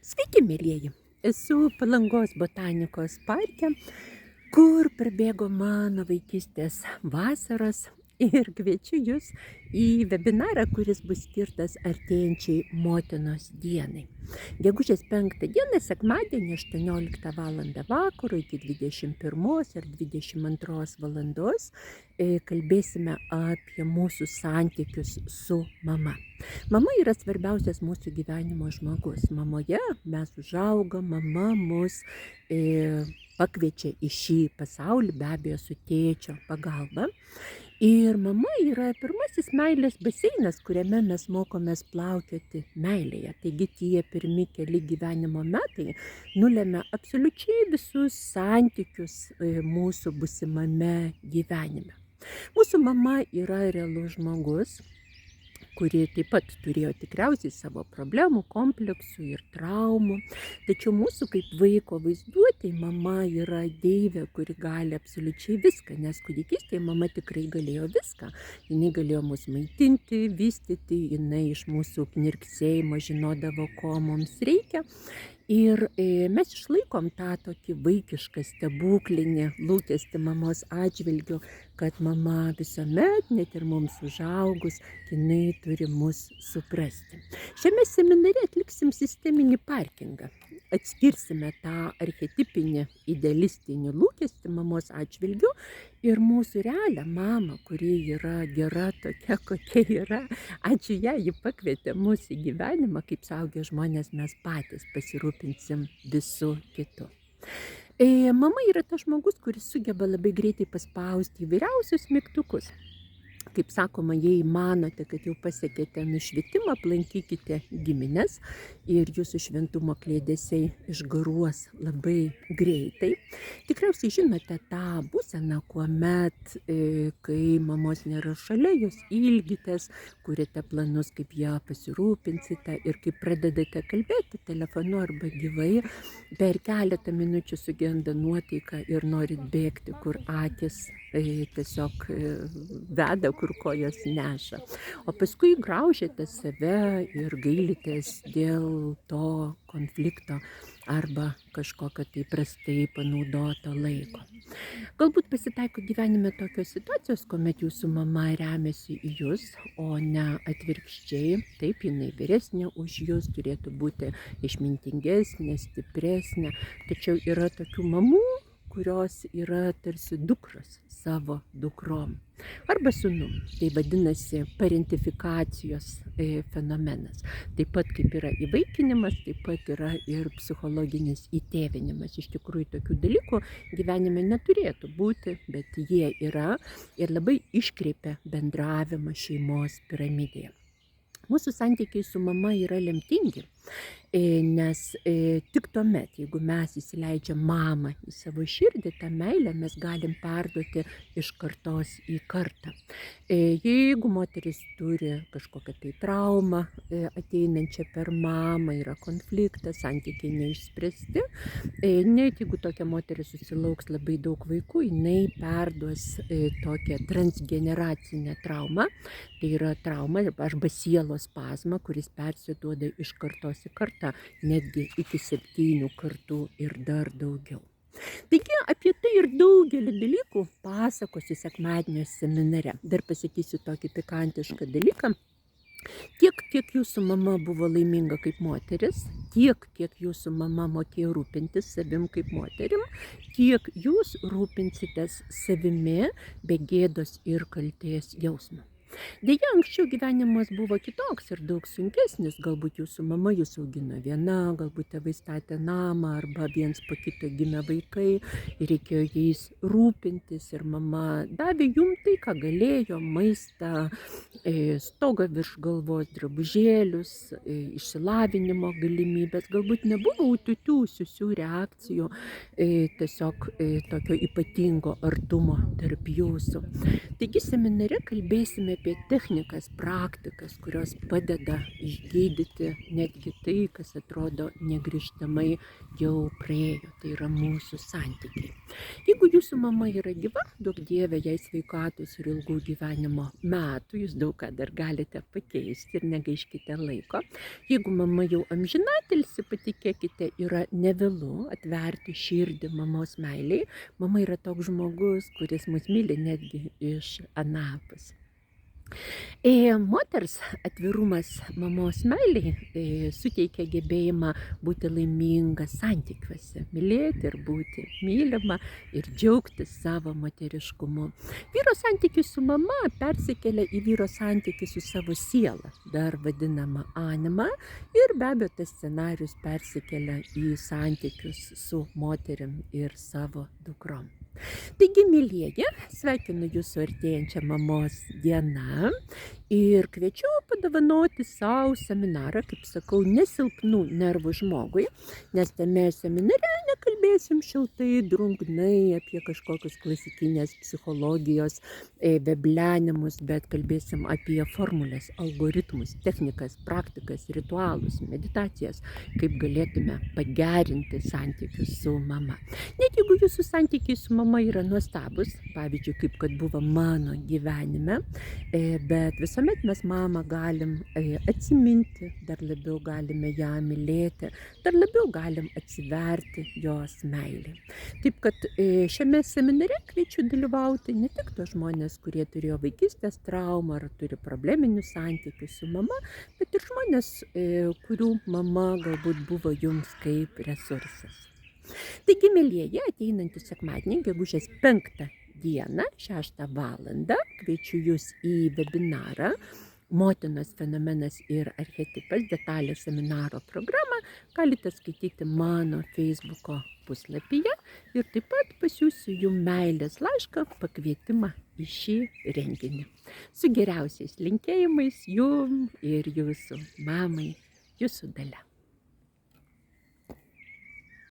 Sveiki, mėlyjeji! Esu Palangos botanikos parke, kur prabėgo mano vaikystės vasaros ir kviečiu Jus į webinarą, kuris bus skirtas artėjančiai motinos dienai. Gegužės 5 dieną, sekmadienį, 18 val. Vakaro iki 21 ir 22 valandos kalbėsime apie mūsų santykius su mama. Mama yra svarbiausias mūsų gyvenimo žmogus. Mamoje mes užaugam, mama mus pakviečia į šį pasaulį, be abejo, su tėčio pagalba. Ir mama yra pirmasis meilės baseinas, kuriame mes mokomės plaukioti meilėje. Taigi tie pirmi keli gyvenimo metai nulemia absoliučiai visus santykius mūsų būsimame gyvenime. Mūsų mama yra realus žmogus, kuri taip pat turėjo tikriausiai savo problemų, kompleksų ir traumų. Tačiau mūsų kaip vaiko vaizduotėje mama yra deivė, kuri gali absoliučiai viską, nes kūdikystėje mama tikrai galėjo viską. Jinai galėjo mus maitinti, vystyti, jinai iš mūsų knirksėjimo žinodavo, ko mums reikia. Ir mes išlaikom tą tokį vaikišką stebuklinį lūkestį mamos atžvilgiu, kad mama visuomet, net ir mums užaugus, jinai turi mus suprasti. Šiame seminare atliksim sisteminį parkingą. Atskirsime tą archetipinį idealistinį lūkestį mamos atžvilgiu ir mūsų realią mamą, kuri yra gera tokia, kokia yra. Ačiū ją, ji pakvietė mus į gyvenimą, kaip suaugę žmonės mes patys pasirūpinsim visų kitų. Mama yra tas žmogus, kuris sugeba labai greitai paspausti įvairiausius mygtukus. Kaip sakoma, jei manote, kad jau pasiekėte nušvitimą, aplankykite gimines ir jūsų šventumo kliedesiai išgaruos labai greitai. Tikriausiai žinote tą būseną, kuomet, kai mamos nėra šalia, jūs ilgitės, kuriate planus, kaip ją pasirūpinsite ir kai pradedate kalbėti telefonu arba gyvai, per keletą minučių sugenda nuotaika ir norit bėgti, kur akis tiesiog veda, kur kojos neša. O paskui graužiate save ir gailitės dėl to konflikto arba kažkokio tai prastai panaudoto laiko. Galbūt pasitaiko gyvenime tokios situacijos, kuomet jūsų mama remiasi į jūs, o ne atvirkščiai. Taip, jinai vyresnė už jūs, turėtų būti išmintingesnė, stipresnė. Tačiau yra tokių mamų, kurios yra tarsi dukros savo dukrom arba sūnum. Tai vadinasi parentifikacijos fenomenas. Taip pat kaip yra įvaikinimas, taip pat yra ir psichologinis įtėvinimas. Iš tikrųjų tokių dalykų gyvenime neturėtų būti, bet jie yra ir labai iškreipia bendravimą šeimos piramidėje. Mūsų santykiai su mama yra lemtingi, nes tik tuomet, jeigu mes įsileidžiam mamą į savo širdį, tą meilę mes galim perduoti iš kartos į kartą. Jeigu moteris turi kažkokią tai traumą ateinančią per mamą, yra konfliktas, santykiai neišspręsti, net jeigu tokia moteris susilauks labai daug vaikų, jinai perduos tokią transgeneracinę traumą, tai yra trauma arba sielos spazmą, kuris persiduoda iš kartos į kartą, netgi iki 7 kartų ir dar daugiau. Taigi apie tai ir daugelį dalykų pasakosiu sekmadienio seminare. Dar pasakysiu tokį pikantišką dalyką. Tiek, kiek jūsų mama buvo laiminga kaip moteris, tiek, kiek jūsų mama mokėjo rūpintis savim kaip moterim, tiek jūs rūpinsitės savimi be gėdos ir kaltės jausmo. Deja, anksčiau gyvenimas buvo kitoks ir daug sunkesnis. Galbūt jūsų mama jūs augino viena, galbūt tėvai statė namą arba viens po kito gimė vaikai ir reikėjo jais rūpintis ir mama davė jum tai, ką galėjo, maistą, stogą virš galvos, drabužėlius, išsilavinimo galimybės. Galbūt nebuvo ututiusių reakcijų, tiesiog tokio ypatingo artumo tarp jūsų. Taigi seminare kalbėsime apie technikas, praktikas, kurios padeda išgydyti netgi tai, kas atrodo negrįžtamai jau praėjo. Tai yra mūsų santykiai. Jeigu jūsų mama yra gyva, duok Dieve jai sveikatos ir ilgų gyvenimo metų, jūs daug ką dar galite pakeisti ir negaiškite laiko. Jeigu mama jau amžinatilsi, patikėkite, yra nevėlu atverti širdį mamos meiliai. Mama yra toks žmogus, kuris mus myli netgi iš anapus. Moters atvirumas mamos meiliai suteikia gebėjimą būti laiminga santykiuose, mylėti ir būti mylima ir džiaugtis savo moteriškumu. Vyro santykis su mama persikelia į vyro santykį su savo siela, dar vadinama anima, ir be abejo tas scenarius persikelia į santykius su moterim ir savo dukrom. Taigi, mylieji, sveikinu jūsų artėjančią mamos dieną ir kviečiu padovanoti savo seminarą, kaip sakau, nesilpnų nervų žmogui, nes tame seminare nekalbėsim šiltai, drungnai apie kažkokius klasikinės psichologijos veblenimus, bet kalbėsim apie formulės, algoritmus, technikas, praktikas, ritualus, meditacijas, kaip galėtume pagerinti santykius su mama. Net jeigu jūsų santykiai su mama yra nuostabus, pavyzdžiui, kaip kad buvo mano gyvenime, bet visuomet mes mamą galim atsiminti, dar labiau galime ją mylėti, dar labiau galim atsiverti jos meilį. Taip kad šiame seminare kviečiu dalyvauti ne tik tos žmonės, kurie turėjo vaikystės traumą ar turi probleminių santykių su mama, bet ir žmonės, kurių mama galbūt buvo jums kaip resursas. Taigi, mielieji, ateinantį sekmadienį, gegužės 5 dieną, 6 valandą, kviečiu jūs į webinarą Motinos fenomenas ir archetipas, detalę seminaro programą galite skaityti mano Facebooko puslapyje ir taip pat pasiųsiu jums meilės laišką, pakvietimą į šį renginį. Su geriausiais linkėjimais jums ir jūsų mamai, jūsų Dalia.